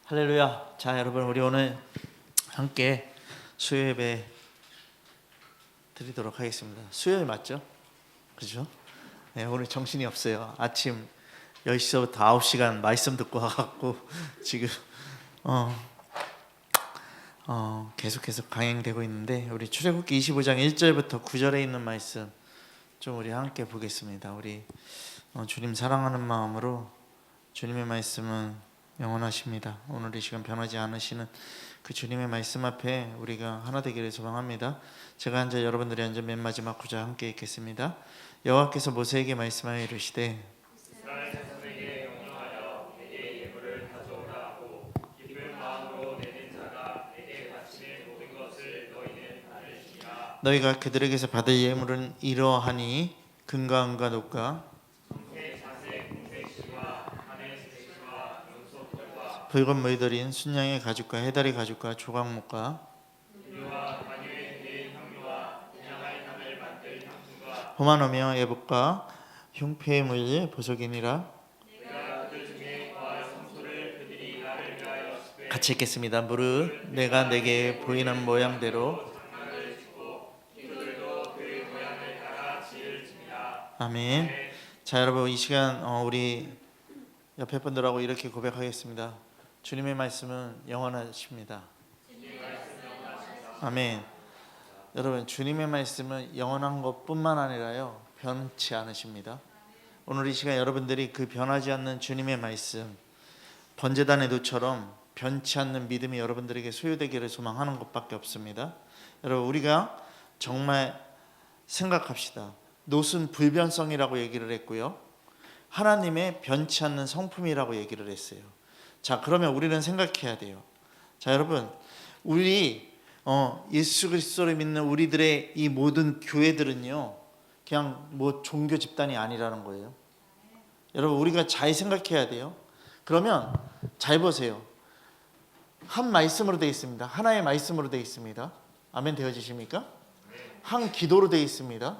할렐루야. 자, 여러분, 우리 오늘 함께 수요 예배 드리도록 하겠습니다. 수요일 맞죠? 그죠? 네, 오늘 정신이 없어요. 아침 10시부터 9시간 말씀 듣고 와갖고 지금 계속해서 강행되고 있는데, 우리 출애굽기 25장 1절부터 9절에 있는 말씀 좀 우리 함께 보겠습니다. 우리 주님 사랑하는 마음으로, 주님의 말씀은 영원하십니다. 오늘 이 시간 변하지 않으시는 그 주님의 말씀 앞에 우리가 하나 되기를 소망합니다. 제가 앉아 여러분들이 앉아 맨 마지막 구절 함께 읽겠습니다. 여호와께서 모세에게 말씀하여 이르시되 이스라엘 자손에게 명령하여 내게 예물을 가져오라 하고 기쁜 마음으로 내는 자가 내게 바치는 모든 것을 너희는 받으시리라. 너희가 그들에게서 받을 예물은 이러하니 금과 은과 녹과 금색, 자색, 금색시와 하늘 색시와 용소털과 붉은 물들인 순양의 가죽과 해다리 가죽과 조각목과 유와 관유에 된 향료와 분향할 향을 만들 향품과 호마노며 예복과 흉패의 물 보석이니라. 내가 그들 중에 거할 성소를 그들이 나를 위하여 습해 같이 읽겠습니다. 무릇 내가 내게 보이는 모양대로 장막을 짓고 이들도 그 모양을 따라 지을 지니라. 아멘. 자, 여러분, 이 시간 우리 옆에 분들하고 이렇게 고백하겠습니다. 주님의 말씀은 영원하십니다. 아멘. 여러분, 주님의 말씀은 영원한 것뿐만 아니라요, 변치 않으십니다. 오늘 이 시간 여러분들이 그 변하지 않는 주님의 말씀, 번제단의 노처럼 변치 않는 믿음이 여러분들에게 소유되기를 소망하는 것밖에 없습니다. 여러분, 우리가 정말 생각합시다. 놋은 불변성이라고 얘기를 했고요, 하나님의 변치 않는 성품이라고 얘기를 했어요. 자, 그러면 우리는 생각해야 돼요. 자, 여러분, 우리 예수 그리스도를 믿는 우리들의 이 모든 교회들은요, 그냥 뭐 종교 집단이 아니라는 거예요. 여러분, 우리가 잘 생각해야 돼요. 그러면 잘 보세요. 한 말씀으로 되어 있습니다. 하나의 말씀으로 되어 있습니다. 아멘 되어지십니까? 한 기도로 되어 있습니다.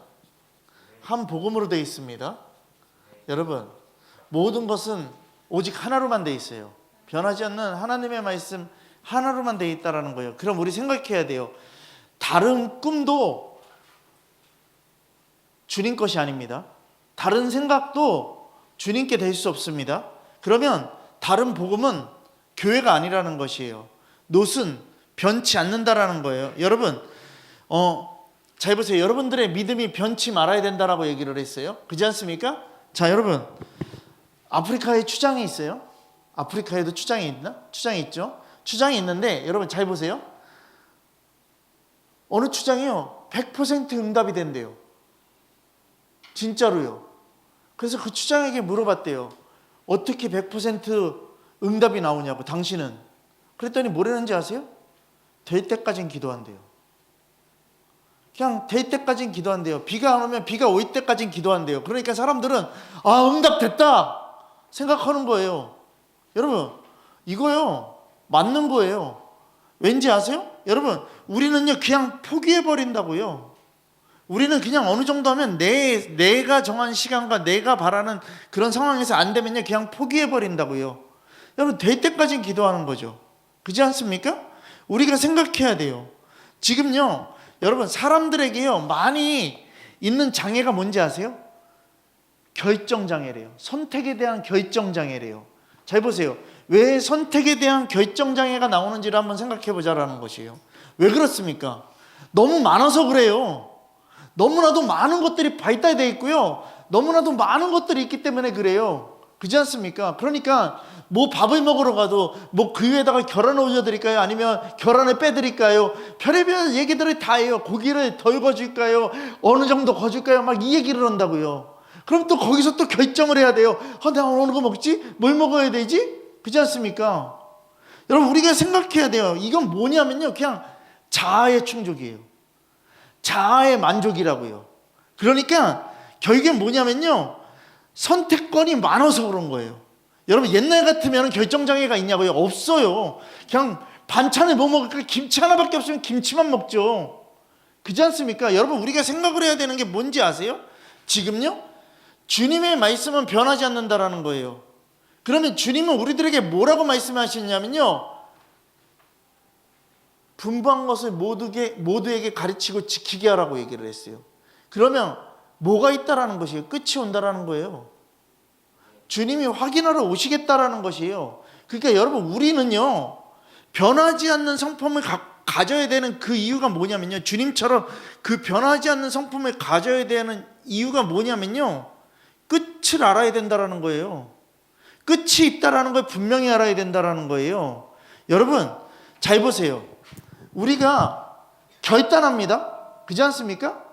한 복음으로 되어 있습니다. 여러분, 모든 것은 오직 하나로만 되어 있어요. 변하지 않는 하나님의 말씀 하나로만 되어 있다라는 거예요. 그럼 우리 생각해야 돼요. 다른 꿈도 주님 것이 아닙니다. 다른 생각도 주님께 될 수 없습니다. 그러면 다른 복음은 교회가 아니라는 것이에요. 놋은 변치 않는다라는 거예요. 여러분, 잘 보세요. 여러분들의 믿음이 변치 말아야 된다라고 얘기를 했어요. 그렇지 않습니까? 자, 여러분, 아프리카에 추장이 있어요. 아프리카에도 추장이 있나? 추장이 있죠. 추장이 있는데 여러분 잘 보세요. 어느 추장이요, 100% 응답이 된대요. 진짜로요. 그래서 그 추장에게 물어봤대요. 어떻게 100% 응답이 나오냐고, 당신은. 그랬더니 뭐라는지 아세요? 될 때까지는 기도한대요. 그냥 될 때까지는 기도한대요. 비가 안 오면 비가 올 때까지는 기도한대요. 그러니까 사람들은 응답됐다 생각하는 거예요. 여러분, 이거요 맞는 거예요. 왠지 아세요? 여러분, 우리는요 그냥 포기해버린다고요. 우리는 그냥 어느 정도 하면 내가 정한 시간과 내가 바라는 그런 상황에서 안 되면요 그냥 포기해버린다고요. 여러분, 될 때까지는 기도하는 거죠. 그렇지 않습니까? 우리가 생각해야 돼요. 지금요 여러분, 사람들에게요 많이 있는 장애가 뭔지 아세요? 결정장애래요. 선택에 대한 결정장애래요. 잘 보세요. 왜 선택에 대한 결정장애가 나오는지를 한번 생각해 보자라는 것이에요. 왜 그렇습니까? 너무 많아서 그래요. 너무나도 많은 것들이 발달되어 있고요, 너무나도 많은 것들이 있기 때문에 그래요. 그렇지 않습니까? 그러니까 뭐 밥을 먹으러 가도 뭐 그 위에다가 계란을 올려드릴까요? 아니면 계란을 빼드릴까요? 별의별 얘기들을 다 해요. 고기를 덜 거줄까요? 어느 정도 거줄까요? 막 이 얘기를 한다고요. 그럼 또 거기서 또 결정을 해야 돼요. 내가 어느 거 먹지? 뭘 먹어야 되지? 그렇지 않습니까? 여러분, 우리가 생각해야 돼요. 이건 뭐냐면요 그냥 자아의 충족이에요. 자아의 만족이라고요. 그러니까 결국엔 뭐냐면요 선택권이 많아서 그런 거예요. 여러분, 옛날 같으면 결정장애가 있냐고요? 없어요. 그냥 반찬을 뭐 먹을까? 김치 하나밖에 없으면 김치만 먹죠. 그렇지 않습니까? 여러분, 우리가 생각을 해야 되는 게 뭔지 아세요? 지금요 주님의 말씀은 변하지 않는다라는 거예요. 그러면 주님은 우리들에게 뭐라고 말씀하시냐면요, 분부한 것을 모두에게 가르치고 지키게 하라고 얘기를 했어요. 그러면 뭐가 있다라는 것이에요? 끝이 온다라는 거예요. 주님이 확인하러 오시겠다라는 것이에요. 그러니까 여러분, 우리는요 변하지 않는 성품을 가져야 되는 그 이유가 뭐냐면요, 주님처럼 그 변하지 않는 성품을 가져야 되는 이유가 뭐냐면요, 끝을 알아야 된다라는 거예요. 끝이 있다라는 걸 분명히 알아야 된다라는 거예요. 여러분 잘 보세요. 우리가 결단합니다. 그렇지 않습니까?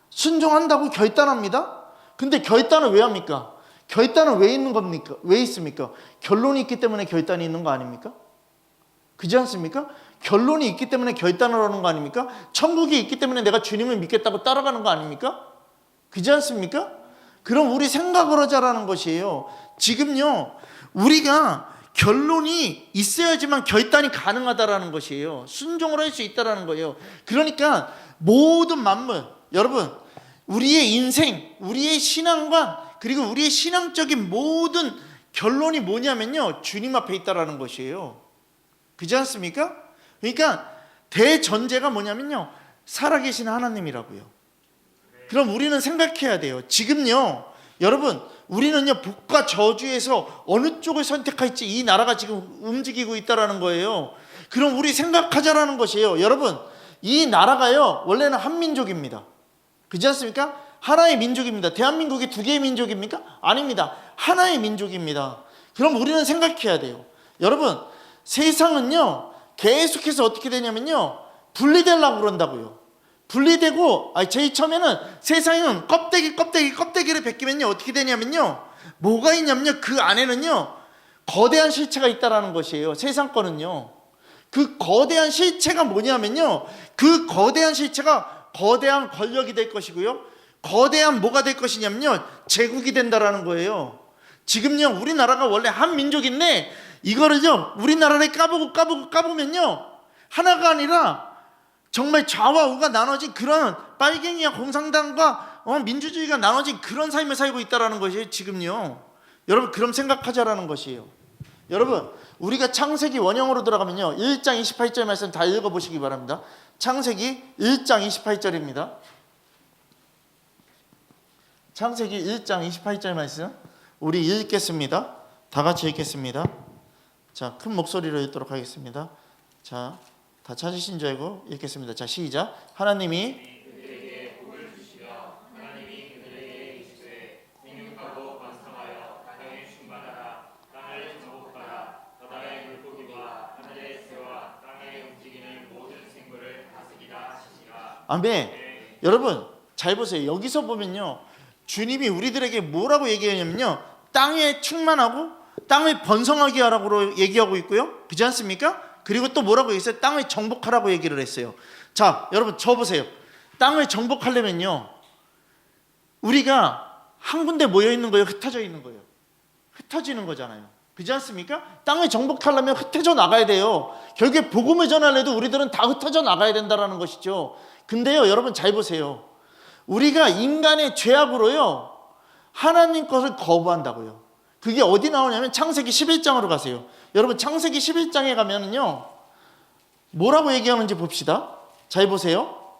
순종한다고 결단합니다. 근데 결단을 왜 합니까? 결단은 왜 있는 겁니까? 왜 있습니까? 결론이 있기 때문에 결단이 있는 거 아닙니까? 그렇지 않습니까? 결론이 있기 때문에 결단을 하는 거 아닙니까? 천국이 있기 때문에 내가 주님을 믿겠다고 따라가는 거 아닙니까? 그렇지 않습니까? 그럼 우리 생각을 하자라는 것이에요. 지금요 우리가 결론이 있어야지만 결단이 가능하다라는 것이에요. 순종을 할 수 있다라는 거예요. 그러니까 모든 만물, 여러분, 우리의 인생, 우리의 신앙관, 그리고 우리의 신앙적인 모든 결론이 뭐냐면요, 주님 앞에 있다라는 것이에요. 그렇지 않습니까? 그러니까 대전제가 뭐냐면요, 살아계신 하나님이라고요. 그럼 우리는 생각해야 돼요. 지금요 여러분, 우리는요 복과 저주에서 어느 쪽을 선택할지 이 나라가 지금 움직이고 있다라는 거예요. 그럼 우리 생각하자라는 것이에요. 여러분, 이 나라가요 원래는 한민족입니다. 그렇지 않습니까? 하나의 민족입니다. 대한민국이 두 개의 민족입니까? 아닙니다. 하나의 민족입니다. 그럼 우리는 생각해야 돼요. 여러분, 세상은요 계속해서 어떻게 되냐면요 분리되려고 그런다고요. 분리되고, 제일 처음에는 세상은 껍데기를 벗기면요 어떻게 되냐면요, 뭐가 있냐면요, 그 안에는요 거대한 실체가 있다라는 것이에요. 세상 거는요, 그 거대한 실체가 뭐냐면요, 그 거대한 실체가 거대한 권력이 될 것이고요, 거대한 뭐가 될 것이냐면요, 제국이 된다라는 거예요. 지금요 우리나라가 원래 한 민족인데 이거를요 우리나라를 까보면요 하나가 아니라 정말 좌와 우가 나눠진 그런, 빨갱이와 공산당과 민주주의가 나눠진 그런 삶을 살고 있다는 것이에요 지금요. 여러분, 그럼 생각하자라는 것이에요. 여러분, 우리가 창세기 원형으로 들어가면요 1장 28절 말씀 다 읽어보시기 바랍니다. 창세기 1장 28절입니다. 창세기 1장 28절 말씀 우리 읽겠습니다. 다 같이 읽겠습니다. 자, 큰 목소리로 읽도록 하겠습니다. 자, 다 찾으신 줄 알고 읽겠습니다. 자, 시작. 하나님이 그들에게 복을 주시며 하나님이 그들에게 이르시되 생육하고 번성하여 땅에 충만하라. 땅을 정복하라. 바다의 물고기와 하늘의 새와 땅에 움직이는 모든 생물을 다스리라 하시니라. 아멘. 여러분 잘 보세요. 여기서 보면요 주님이 우리들에게 뭐라고 얘기하냐면요, 땅에 충만하고 땅을 번성하게 하라고 얘기하고 있고요. 그렇지 않습니까? 그리고 또 뭐라고 했어요? 땅을 정복하라고 얘기를 했어요. 자, 여러분 저 보세요. 땅을 정복하려면요 우리가 한 군데 모여 있는 거예요? 흩어져 있는 거예요? 흩어지는 거잖아요. 그렇지 않습니까? 땅을 정복하려면 흩어져 나가야 돼요. 결국에 복음을 전하려도 우리들은 다 흩어져 나가야 된다는 것이죠. 근데요 여러분 잘 보세요. 우리가 인간의 죄악으로요 하나님 것을 거부한다고요. 그게 어디 나오냐면 창세기 11장으로 가세요. 여러분, 창세기 11장에 가면은요 뭐라고 얘기하는지 봅시다. 잘 보세요.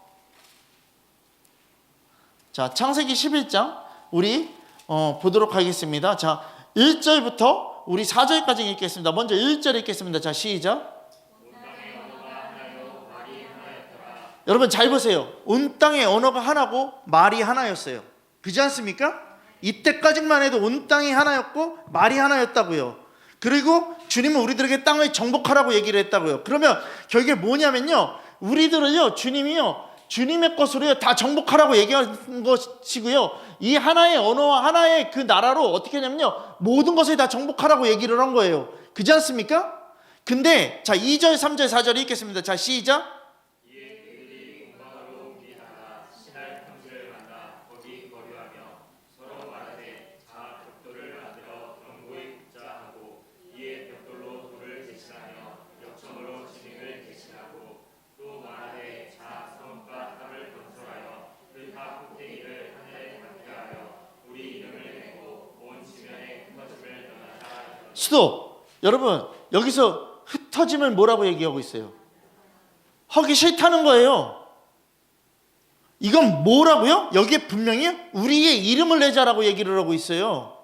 자, 창세기 11장 우리 보도록 하겠습니다. 자, 1절부터 우리 4절까지 읽겠습니다. 먼저 1절 읽겠습니다. 자, 시작. 여러분 잘 보세요. 온 땅의 언어가 하나고 말이 하나였어요. 그렇지 않습니까? 이때까지만 해도 온 땅이 하나였고 말이 하나였다고요. 그리고 주님은 우리들에게 땅을 정복하라고 얘기를 했다고요. 그러면 결국에 뭐냐면요, 우리들을요 주님이요 주님의 것으로요 다 정복하라고 얘기한 것이고요, 이 하나의 언어와 하나의 그 나라로 어떻게 하냐면요 모든 것을 다 정복하라고 얘기를 한 거예요. 그렇지 않습니까? 근데 자 2절 3절 4절 읽겠습니다. 자, 시작. 스톱. 여러분, 여기서 흩어짐을 뭐라고 얘기하고 있어요? 하기 싫다는 거예요. 이건 뭐라고요? 여기에 분명히 우리의 이름을 내자라고 얘기를 하고 있어요.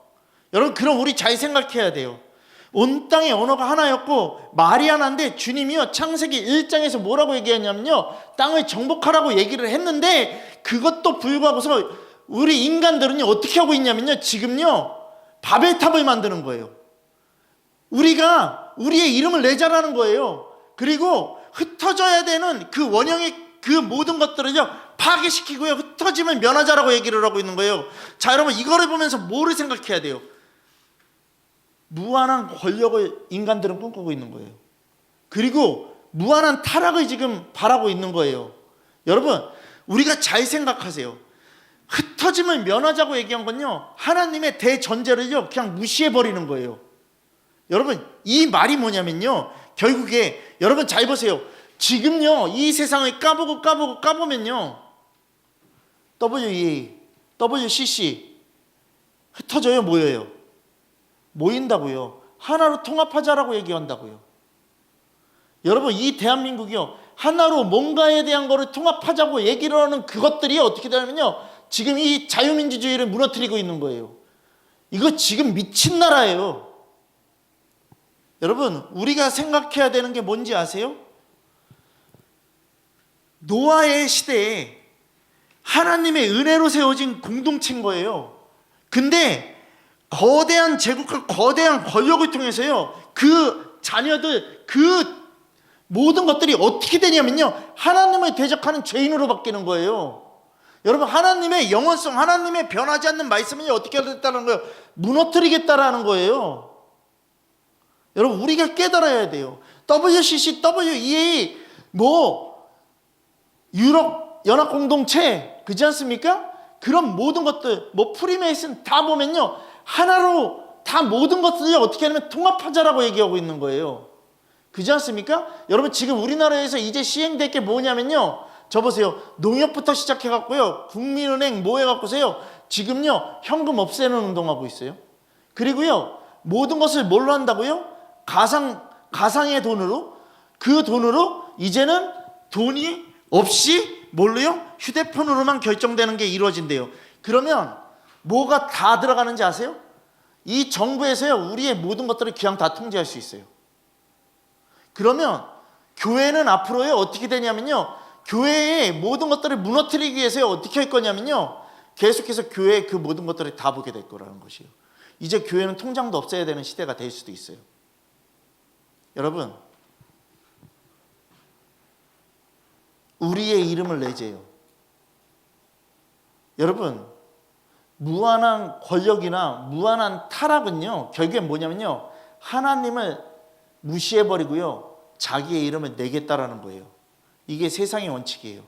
여러분, 그럼 우리 잘 생각해야 돼요. 온 땅의 언어가 하나였고 말이 하나인데, 주님이요 창세기 1장에서 뭐라고 얘기했냐면요, 땅을 정복하라고 얘기를 했는데, 그것도 불구하고서 우리 인간들은요 어떻게 하고 있냐면요, 지금요 바벨탑을 만드는 거예요. 우리가 우리의 이름을 내자라는 거예요. 그리고 흩어져야 되는 그 원형의 그 모든 것들을요 파괴시키고요, 흩어짐을 면하자라고 얘기를 하고 있는 거예요. 자, 여러분, 이거를 보면서 뭐를 생각해야 돼요? 무한한 권력을 인간들은 꿈꾸고 있는 거예요. 그리고 무한한 타락을 지금 바라고 있는 거예요. 여러분, 우리가 잘 생각하세요. 흩어짐을 면하자고 얘기한 건요, 하나님의 대전제를요 그냥 무시해버리는 거예요. 여러분, 이 말이 뭐냐면요, 결국에 여러분 잘 보세요. 지금요 이 세상을 까보면요, WEA, WCC 흩어져요, 모여요? 모인다고요. 하나로 통합하자라고 얘기한다고요. 여러분, 이 대한민국이요 하나로 뭔가에 대한 거를 통합하자고 얘기를 하는 그것들이 어떻게 되냐면요, 지금 이 자유민주주의를 무너뜨리고 있는 거예요. 이거 지금 미친 나라예요. 여러분, 우리가 생각해야 되는 게 뭔지 아세요? 노아의 시대에 하나님의 은혜로 세워진 공동체인 거예요. 근데 거대한 제국과 거대한 권력을 통해서요, 그 자녀들, 그 모든 것들이 어떻게 되냐면요, 하나님을 대적하는 죄인으로 바뀌는 거예요. 여러분, 하나님의 영원성, 하나님의 변하지 않는 말씀을 어떻게 하겠다는 거예요? 무너뜨리겠다라는 거예요. 여러분, 우리가 깨달아야 돼요. WCC, WEA, 유럽 연합공동체, 그렇지 않습니까? 그런 모든 것들, 프리메이슨 다 보면요, 하나로 다 모든 것들을 어떻게 하냐면 통합하자라고 얘기하고 있는 거예요. 그렇지 않습니까? 여러분, 지금 우리나라에서 이제 시행될 게 뭐냐면요, 저 보세요. 농협부터 시작해갖고요, 국민은행 해갖고서요, 지금요 현금 없애는 운동하고 있어요. 그리고요 모든 것을 뭘로 한다고요? 가상의 돈으로, 그 돈으로 이제는 돈이 없이 뭘로요? 휴대폰으로만 결정되는 게 이루어진대요. 그러면 뭐가 다 들어가는지 아세요? 이 정부에서요 우리의 모든 것들을 그냥 다 통제할 수 있어요. 그러면 교회는 앞으로요 어떻게 되냐면요, 교회의 모든 것들을 무너뜨리기 위해서 어떻게 할 거냐면요, 계속해서 교회의 그 모든 것들을 다 보게 될 거라는 것이에요. 이제 교회는 통장도 없애야 되는 시대가 될 수도 있어요. 여러분, 우리의 이름을 내재요. 여러분, 무한한 권력이나 무한한 타락은요 결국에 뭐냐면요, 하나님을 무시해버리고요 자기의 이름을 내겠다라는 거예요. 이게 세상의 원칙이에요.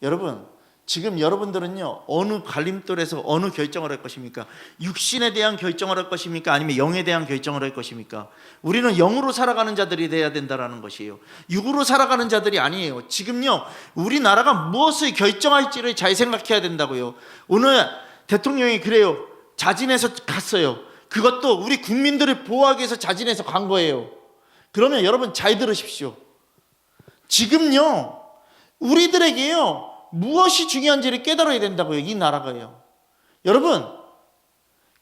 여러분, 지금 여러분들은요 어느 갈림돌에서 어느 결정을 할 것입니까? 육신에 대한 결정을 할 것입니까? 아니면 영에 대한 결정을 할 것입니까? 우리는 영으로 살아가는 자들이 돼야 된다는 것이에요. 육으로 살아가는 자들이 아니에요. 지금요 우리나라가 무엇을 결정할지를 잘 생각해야 된다고요. 오늘 대통령이 그래요, 자진해서 갔어요. 그것도 우리 국민들을 보호하기 위해서 자진해서 간 거예요. 그러면 여러분 잘 들으십시오. 지금요 우리들에게요 무엇이 중요한지를 깨달아야 된다고요. 이 나라가요. 여러분,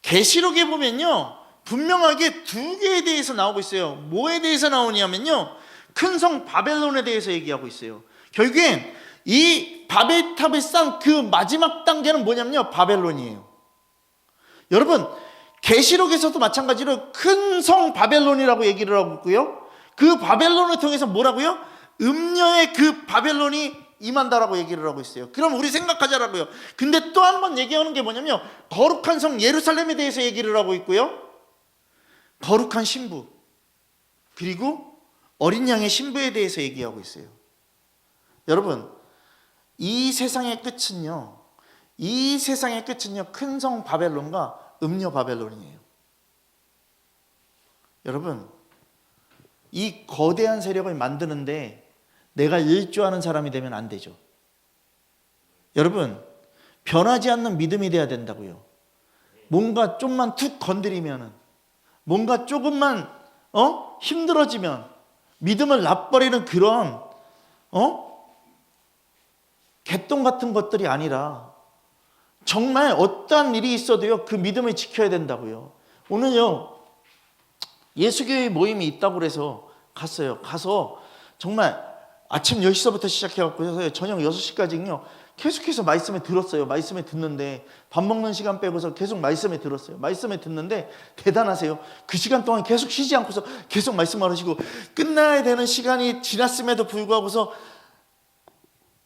계시록에 보면요 분명하게 두 개에 대해서 나오고 있어요. 뭐에 대해서 나오냐면요, 큰 성 바벨론에 대해서 얘기하고 있어요. 결국엔 이 바벨탑을 쌓은 그 마지막 단계는 뭐냐면요, 바벨론이에요. 여러분, 계시록에서도 마찬가지로 큰 성 바벨론이라고 얘기를 하고 있고요, 그 바벨론을 통해서 뭐라고요? 음녀의 그 바벨론이 임한다라고 얘기를 하고 있어요. 그럼 우리 생각하자라고요. 근데 또 한 번 얘기하는 게 뭐냐면, 거룩한 성 예루살렘에 대해서 얘기를 하고 있고요, 거룩한 신부, 그리고 어린 양의 신부에 대해서 얘기하고 있어요. 여러분, 이 세상의 끝은요 큰 성 바벨론과 음녀 바벨론이에요. 여러분, 이 거대한 세력을 만드는데 내가 일조하는 사람이 되면 안 되죠. 여러분, 변하지 않는 믿음이 돼야 된다고요. 뭔가 좀만 툭 건드리면은 뭔가 조금만 힘들어지면 믿음을 놔버리는 그런 개똥 같은 것들이 아니라 정말 어떠한 일이 있어도요 그 믿음을 지켜야 된다고요. 오늘요 예수교회 모임이 있다고 그래서 갔어요. 가서 정말 아침 10시서부터 시작해갖고 저녁 6시까지요 계속해서 말씀을 들었어요. 말씀을 듣는데 밥 먹는 시간 빼고서 계속 말씀을 들었어요. 말씀을 듣는데 대단하세요. 그 시간 동안 계속 쉬지 않고서 계속 말씀을 하시고 끝나야 되는 시간이 지났음에도 불구하고서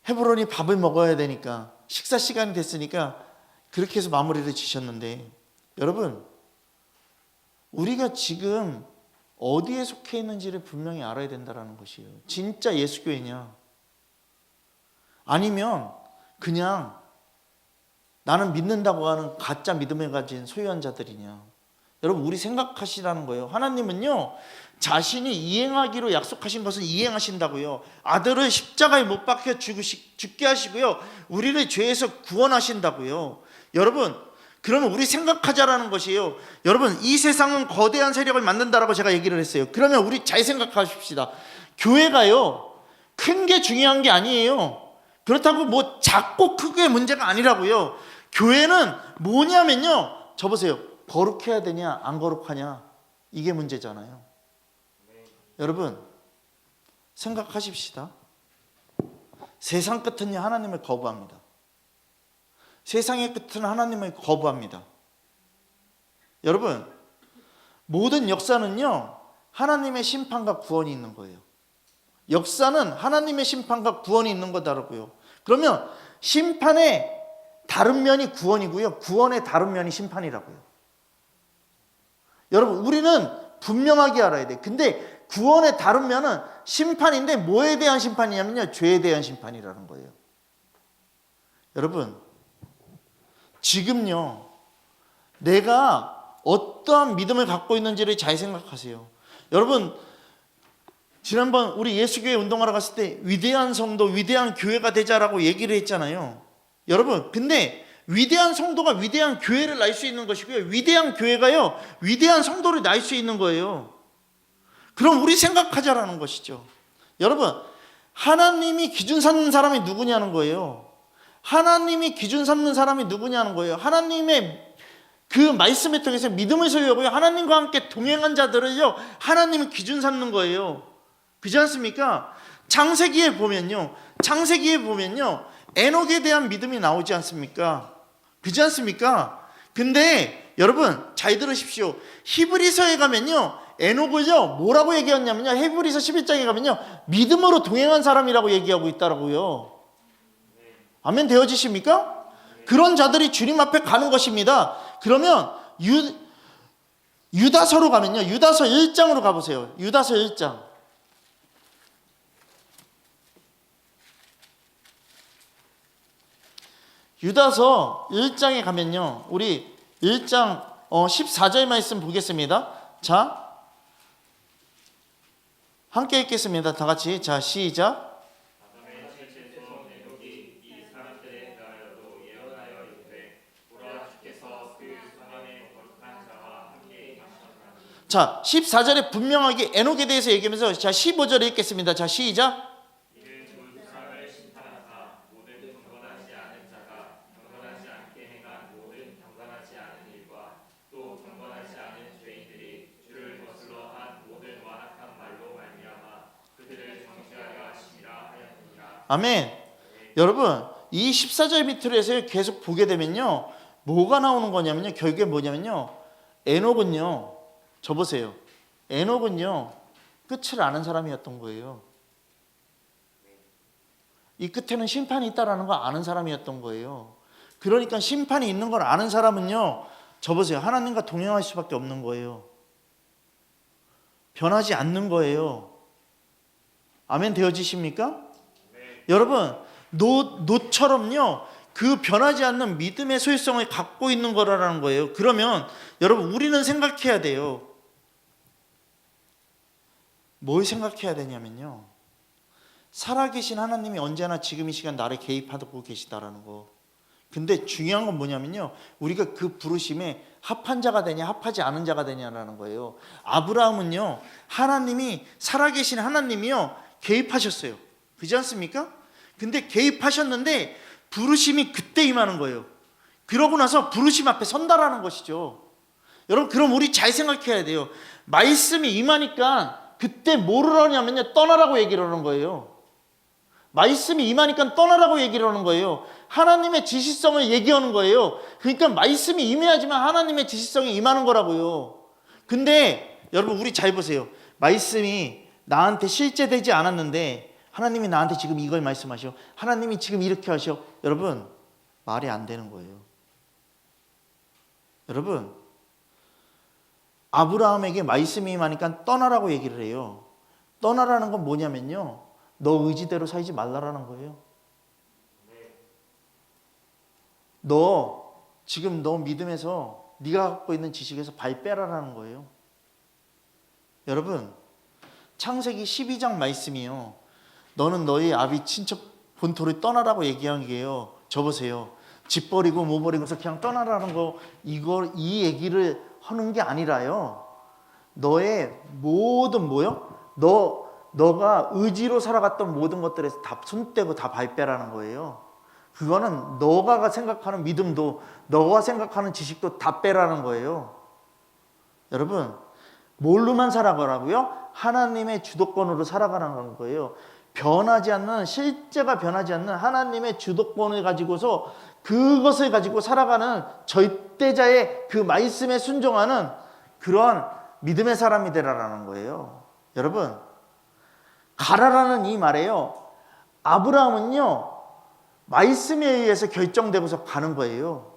헤브론이 밥을 먹어야 되니까 식사 시간이 됐으니까 그렇게 해서 마무리를 지셨는데 여러분 우리가 지금 어디에 속해 있는지를 분명히 알아야 된다는 것이에요. 진짜 예수교회냐 아니면 그냥 나는 믿는다고 하는 가짜 믿음을 가진 소유한 자들이냐. 여러분 우리 생각하시라는 거예요. 하나님은요 자신이 이행하기로 약속하신 것을 이행하신다고요. 아들을 십자가에 못 박혀 죽게 하시고요 우리를 죄에서 구원하신다고요. 여러분 그러면 우리 생각하자라는 것이에요. 여러분 이 세상은 거대한 세력을 만든다라고 제가 얘기를 했어요. 그러면 우리 잘 생각하십시다. 교회가요 큰 게 중요한 게 아니에요. 그렇다고 뭐 작고 크게 문제가 아니라고요. 교회는 뭐냐면요 저 보세요. 거룩해야 되냐 안 거룩하냐 이게 문제잖아요. 여러분 생각하십시다. 세상 끝은요 하나님을 거부합니다. 세상의 끝은 하나님을 거부합니다. 여러분 모든 역사는요 하나님의 심판과 구원이 있는 거예요. 역사는 하나님의 심판과 구원이 있는 거다라고요. 그러면 심판의 다른 면이 구원이고요 구원의 다른 면이 심판이라고요. 여러분 우리는 분명하게 알아야 돼요. 근데 구원의 다른 면은 심판인데 뭐에 대한 심판이냐면요 죄에 대한 심판이라는 거예요. 여러분 지금요 내가 어떠한 믿음을 갖고 있는지를 잘 생각하세요. 여러분 지난번 우리 예수교회 운동하러 갔을 때 위대한 성도 위대한 교회가 되자라고 얘기를 했잖아요. 여러분 근데 위대한 성도가 위대한 교회를 낳을 수 있는 것이고요 위대한 교회가요 위대한 성도를 낳을 수 있는 거예요. 그럼 우리 생각하자라는 것이죠. 여러분 하나님이 기준 삼는 사람이 누구냐는 거예요. 하나님이 기준 삼는 사람이 누구냐는 거예요. 하나님의 그 말씀을 통해서 믿음을 소유하고요 하나님과 함께 동행한 자들을요 하나님은 기준 삼는 거예요. 그렇지 않습니까? 창세기에 보면요 에녹에 대한 믿음이 나오지 않습니까? 그렇지 않습니까? 근데 여러분 잘 들으십시오. 히브리서에 가면요 에녹을요 뭐라고 얘기했냐면요 히브리서 11장에 가면요 믿음으로 동행한 사람이라고 얘기하고 있다라고요. 아멘 되어지십니까? 그런 자들이 주님 앞에 가는 것입니다. 그러면 유다서로 가면요 유다서 1장으로 가보세요. 유다서 1장 유다서 1장에 가면요 우리 1장 14절 말씀 보겠습니다. 자 함께 읽겠습니다. 다 같이 자 시작. 자 14절에 분명하게 에녹에 대해서 얘기하면서 자 15절에 읽겠습니다. 자 시작. 아멘. 여러분 이 14절 밑으로 해서 계속 보게 되면요 뭐가 나오는 거냐면요 결국에 뭐냐면요 에녹은요 저 보세요 에녹은요 끝을 아는 사람이었던 거예요. 이 끝에는 심판이 있다라는 걸 아는 사람이었던 거예요. 그러니까 심판이 있는 걸 아는 사람은요 저 보세요 하나님과 동행할 수밖에 없는 거예요. 변하지 않는 거예요. 아멘 되어지십니까? 여러분 노처럼요 그 변하지 않는 믿음의 소유성을 갖고 있는 거라는 거예요. 그러면 여러분 우리는 생각해야 돼요. 뭘 생각해야 되냐면요 살아계신 하나님이 언제나 지금 이 시간 나를 개입하고 계시다라는 거. 근데 중요한 건 뭐냐면요 우리가 그 부르심에 합한 자가 되냐 합하지 않은 자가 되냐라는 거예요. 아브라함은요, 하나님이 살아계신 하나님이요 개입하셨어요. 그렇지 않습니까? 근데 개입하셨는데 부르심이 그때 임하는 거예요. 그러고 나서 부르심 앞에 선다라는 것이죠. 여러분, 그럼 우리 잘 생각해야 돼요. 말씀이 임하니까 그때 뭐를 하냐면요, 떠나라고 얘기를 하는 거예요. 말씀이 임하니까 떠나라고 얘기를 하는 거예요. 하나님의 지시성을 얘기하는 거예요. 그러니까 말씀이 임해야지만 하나님의 지시성이 임하는 거라고요. 근데 여러분, 우리 잘 보세요. 말씀이 나한테 실제되지 않았는데 하나님이 나한테 지금 이걸 말씀하셔, 하나님이 지금 이렇게 하셔. 여러분, 말이 안 되는 거예요. 여러분, 아브라함에게 말씀이 임하니까 떠나라고 얘기를 해요. 떠나라는 건 뭐냐면요, 너 의지대로 살지 말라라는 거예요. 너 지금 너 믿음에서 네가 갖고 있는 지식에서 발 빼라라는 거예요. 여러분, 창세기 12장 말씀이요, 너는 너희 아비 친척 본토를 떠나라고 얘기한 게요, 저 보세요, 집 버리고 뭐 버리고서 그냥 떠나라는 거, 이 얘기를 하는 게 아니라요, 너의 모든 뭐요? 너가 의지로 살아갔던 모든 것들에서 다 손 떼고 다 발 빼라는 거예요. 그거는 너가 생각하는 믿음도, 너가 생각하는 지식도 다 빼라는 거예요. 여러분, 뭘로만 살아가라고요? 하나님의 주도권으로 살아가라는 거예요. 변하지 않는, 실제가 변하지 않는 하나님의 주도권을 가지고서 그것을 가지고 살아가는 절대자의 그 말씀에 순종하는 그런 믿음의 사람이 되라라는 거예요. 여러분, 가라라는 이 말에요, 아브라함은요 말씀에 의해서 결정되고서 가는 거예요.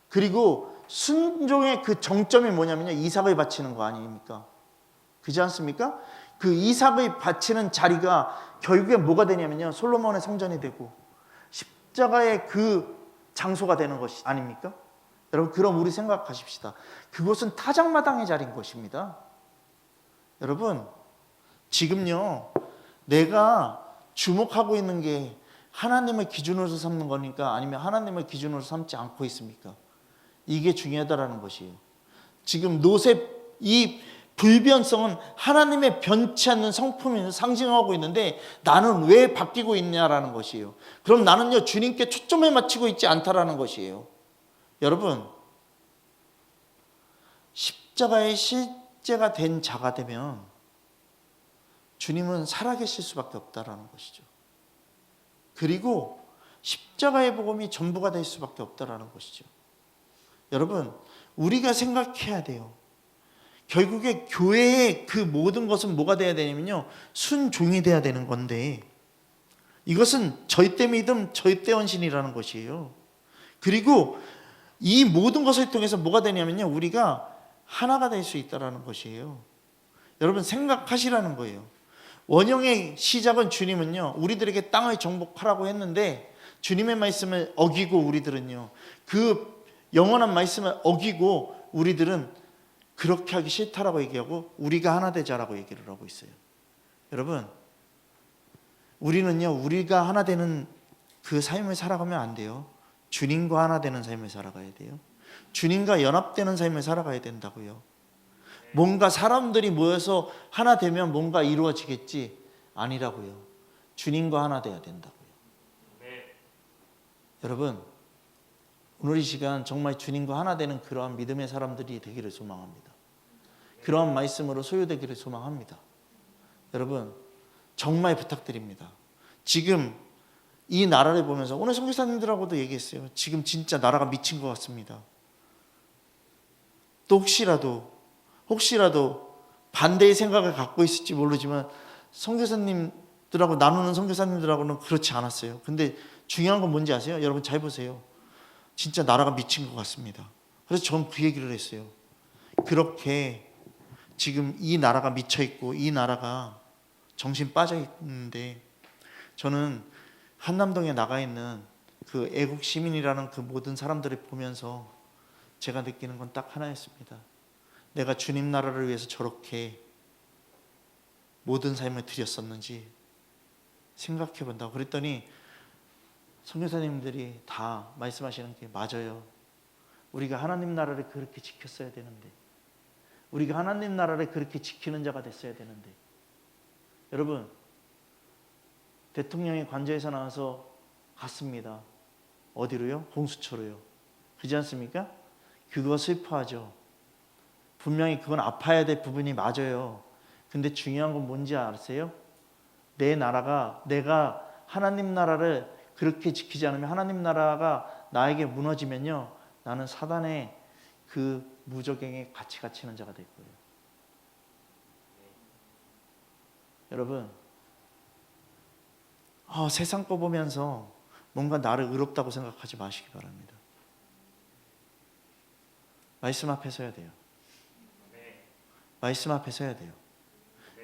그리고 순종의 그 정점이 뭐냐면요, 이삭을 바치는 거 아닙니까? 그렇지 않습니까? 그 이삭을 바치는 자리가 결국에 뭐가 되냐면요, 솔로몬의 성전이 되고 십자가의 그 장소가 되는 것이 아닙니까? 여러분, 그럼 우리 생각하십시다. 그곳은 타작마당의 자리인 것입니다. 여러분, 지금요 내가 주목하고 있는 게 하나님을 기준으로 삼는 거니까, 아니면 하나님을 기준으로 삼지 않고 있습니까? 이게 중요하다라는 것이에요. 지금 롯의 이 불변성은 하나님의 변치 않는 성품을 상징하고 있는데 나는 왜 바뀌고 있냐라는 것이에요. 그럼 나는요 주님께 초점을 맞추고 있지 않다라는 것이에요. 여러분, 십자가의 실제가 된 자가 되면 주님은 살아계실 수밖에 없다라는 것이죠. 그리고 십자가의 복음이 전부가 될 수밖에 없다라는 것이죠. 여러분, 우리가 생각해야 돼요. 결국에 교회의 그 모든 것은 뭐가 돼야 되냐면요, 순종이 돼야 되는 건데, 이것은 절대 믿음, 절대 헌신이라는 것이에요. 그리고 이 모든 것을 통해서 뭐가 되냐면요, 우리가 하나가 될 수 있다는 것이에요. 여러분, 생각하시라는 거예요. 원형의 시작은 주님은요 우리들에게 땅을 정복하라고 했는데, 주님의 말씀을 어기고 우리들은요 그 영원한 말씀을 어기고 우리들은 그렇게 하기 싫다라고 얘기하고 우리가 하나 되자라고 얘기를 하고 있어요. 여러분, 우리는요 우리가 하나 되는 그 삶을 살아가면 안 돼요. 주님과 하나 되는 삶을 살아가야 돼요. 주님과 연합되는 삶을 살아가야 된다고요. 뭔가 사람들이 모여서 하나 되면 뭔가 이루어지겠지, 아니라고요. 주님과 하나 돼야 된다고요. 여러분, 오늘 이 시간 정말 주님과 하나 되는 그러한 믿음의 사람들이 되기를 소망합니다. 그러한 말씀으로 소유되기를 소망합니다. 여러분, 정말 부탁드립니다. 지금 이 나라를 보면서 오늘 선교사님들하고도 얘기했어요. 지금 진짜 나라가 미친 것 같습니다. 또 혹시라도 반대의 생각을 갖고 있을지 모르지만 선교사님들하고 나누는 선교사님들하고는 그렇지 않았어요. 근데 중요한 건 뭔지 아세요? 여러분, 잘 보세요. 진짜 나라가 미친 것 같습니다. 그래서 전 그 얘기를 했어요. 그렇게 지금 이 나라가 미쳐있고 이 나라가 정신 빠져있는데, 저는 한남동에 나가 있는 그 애국 시민이라는 그 모든 사람들을 보면서 제가 느끼는 건 딱 하나였습니다. 내가 주님 나라를 위해서 저렇게 모든 삶을 드렸었는지 생각해 본다고 그랬더니 선교사님들이 다 말씀하시는 게 맞아요. 우리가 하나님 나라를 그렇게 지켰어야 되는데, 우리가 하나님 나라를 그렇게 지키는 자가 됐어야 되는데. 여러분, 대통령이 관저에서 나와서 갔습니다. 어디로요? 공수처로요. 그렇지 않습니까? 그거 슬퍼하죠. 분명히 그건 아파야 될 부분이 맞아요. 근데 중요한 건 뭔지 아세요? 내 나라가, 내가 하나님 나라를 그렇게 지키지 않으면, 하나님 나라가 나에게 무너지면요, 나는 사단의 그 무적행에 같이 갇히는 자가 될 거예요. 여러분, 세상 거 보면서 뭔가 나를 의롭다고 생각하지 마시기 바랍니다. 말씀 앞에 서야 돼요. 말씀 앞에 서야 돼요.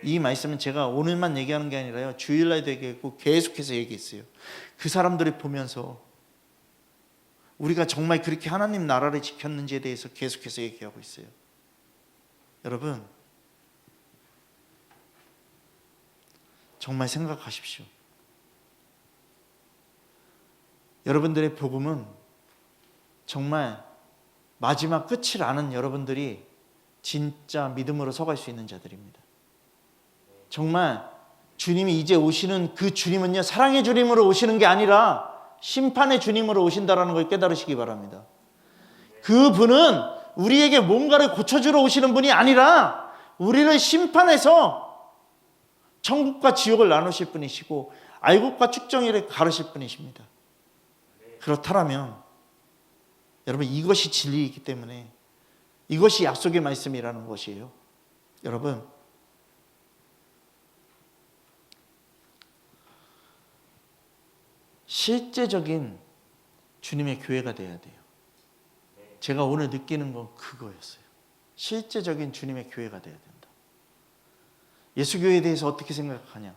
이 말씀은 제가 오늘만 얘기하는 게 아니라요, 주일날도 얘기했고 계속해서 얘기했어요. 그 사람들이 보면서 우리가 정말 그렇게 하나님 나라를 지켰는지에 대해서 계속해서 얘기하고 있어요. 여러분, 정말 생각하십시오. 여러분들의 복음은 정말 마지막 끝을 아는 여러분들이 진짜 믿음으로 서갈 수 있는 자들입니다. 정말 주님이 이제 오시는 그 주님은요, 사랑의 주님으로 오시는 게 아니라 심판의 주님으로 오신다라는 걸 깨달으시기 바랍니다. 그 분은 우리에게 뭔가를 고쳐주러 오시는 분이 아니라 우리를 심판해서 천국과 지옥을 나누실 분이시고 알곡과 축정이를 가르실 분이십니다. 그렇다면 여러분, 이것이 진리이기 때문에 이것이 약속의 말씀이라는 것이에요. 여러분, 실제적인 주님의 교회가 돼야 돼요. 제가 오늘 느끼는 건 그거였어요. 실제적인 주님의 교회가 돼야 된다. 예수교회에 대해서 어떻게 생각하냐?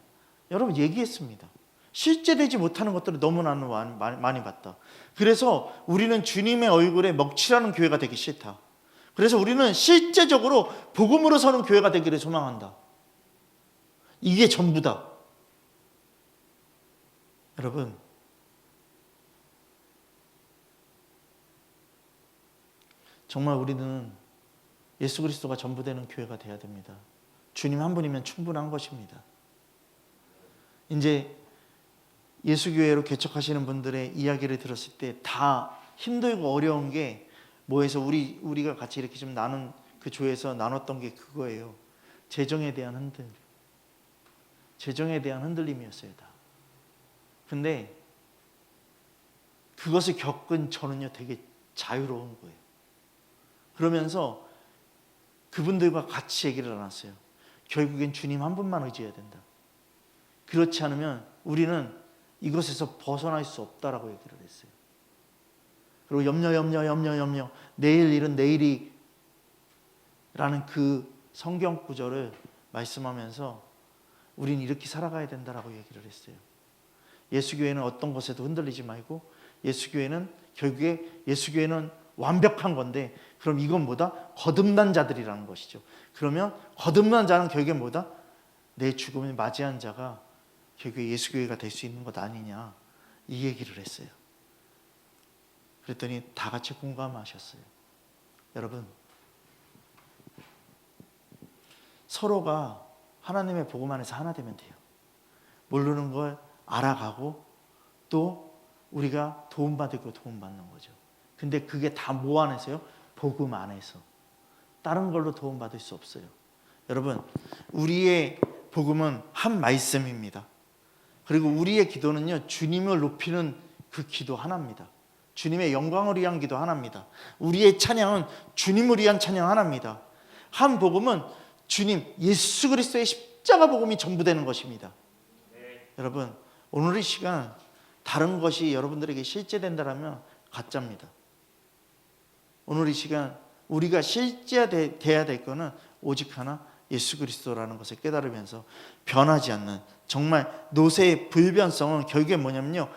여러분, 얘기했습니다. 실제되지 못하는 것들을 너무나 많이 봤다. 그래서 우리는 주님의 얼굴에 먹칠하는 교회가 되기 싫다. 그래서 우리는 실제적으로 복음으로 서는 교회가 되기를 소망한다. 이게 전부다. 여러분, 정말 우리는 예수 그리스도가 전부 되는 교회가 돼야 됩니다. 주님 한 분이면 충분한 것입니다. 이제 예수교회로 개척하시는 분들의 이야기를 들었을 때 다 힘들고 어려운 게 뭐해서 우리가 같이 이렇게 좀 나눈 그 조에서 나눴던 게 그거예요. 재정에 대한 흔들림이었어요. 다. 근데 그것을 겪은 저는요, 되게 자유로운 거예요. 그러면서 그분들과 같이 얘기를 나눴어요. 결국엔 주님 한 분만 의지해야 된다. 그렇지 않으면 우리는 이것에서 벗어날 수 없다라고 얘기를 했어요. 그리고 염려 내일 일은 내일이 라는 그 성경 구절을 말씀하면서 우리는 이렇게 살아가야 된다라고 얘기를 했어요. 예수교회는 어떤 것에도 흔들리지 말고, 예수교회는 완벽한 건데, 그럼 이건 뭐다? 거듭난 자들이라는 것이죠. 그러면 거듭난 자는 결국에 뭐다? 내 죽음을 맞이한 자가 결국에 예수교회가 될 수 있는 것 아니냐, 이 얘기를 했어요. 그랬더니 다 같이 공감하셨어요. 여러분, 서로가 하나님의 복음 안에서 하나 되면 돼요. 모르는 걸 알아가고 또 우리가 도움받고 도움받는 거죠. 근데 그게 다 뭐 안에서요? 복음 안에서. 다른 걸로 도움받을 수 없어요. 여러분, 우리의 복음은 한 말씀입니다. 그리고 우리의 기도는요, 주님을 높이는 그 기도 하나입니다. 주님의 영광을 위한 기도 하나입니다. 우리의 찬양은 주님을 위한 찬양 하나입니다. 한 복음은 주님 예수 그리스도의 십자가 복음이 전부 되는 것입니다. 여러분, 오늘 이 시간 다른 것이 여러분들에게 실제된다면 가짜입니다. 오늘 이 시간 우리가 실제돼야 될 것은 오직 하나, 예수 그리스도라는 것을 깨달으면서 변하지 않는, 정말 노세의 불변성은 결국에 뭐냐면요,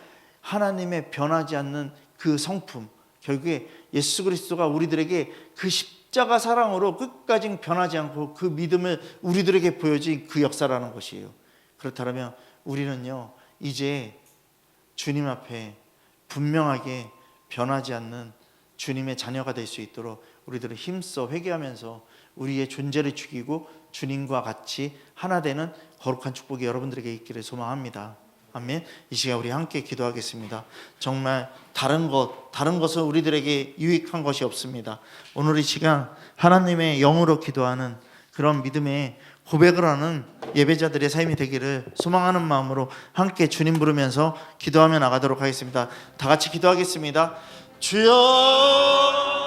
하나님의 변하지 않는 그 성품, 결국에 예수 그리스도가 우리들에게 그 십자가 사랑으로 끝까지 변하지 않고 그 믿음을 우리들에게 보여준 그 역사라는 것이에요. 그렇다면 우리는요, 이제 주님 앞에 분명하게 변하지 않는 주님의 자녀가 될 수 있도록 우리들은 힘써 회개하면서 우리의 존재를 죽이고 주님과 같이 하나 되는 거룩한 축복이 여러분들에게 있기를 소망합니다. 아멘. 이 시간 우리 함께 기도하겠습니다. 정말 다른 것은 우리들에게 유익한 것이 없습니다. 오늘 이 시간 하나님의 영으로 기도하는 그런 믿음의 고백을 하는 예배자들의 삶이 되기를 소망하는 마음으로 함께 주님 부르면서 기도하며 나가도록 하겠습니다. 다 같이 기도하겠습니다. 주여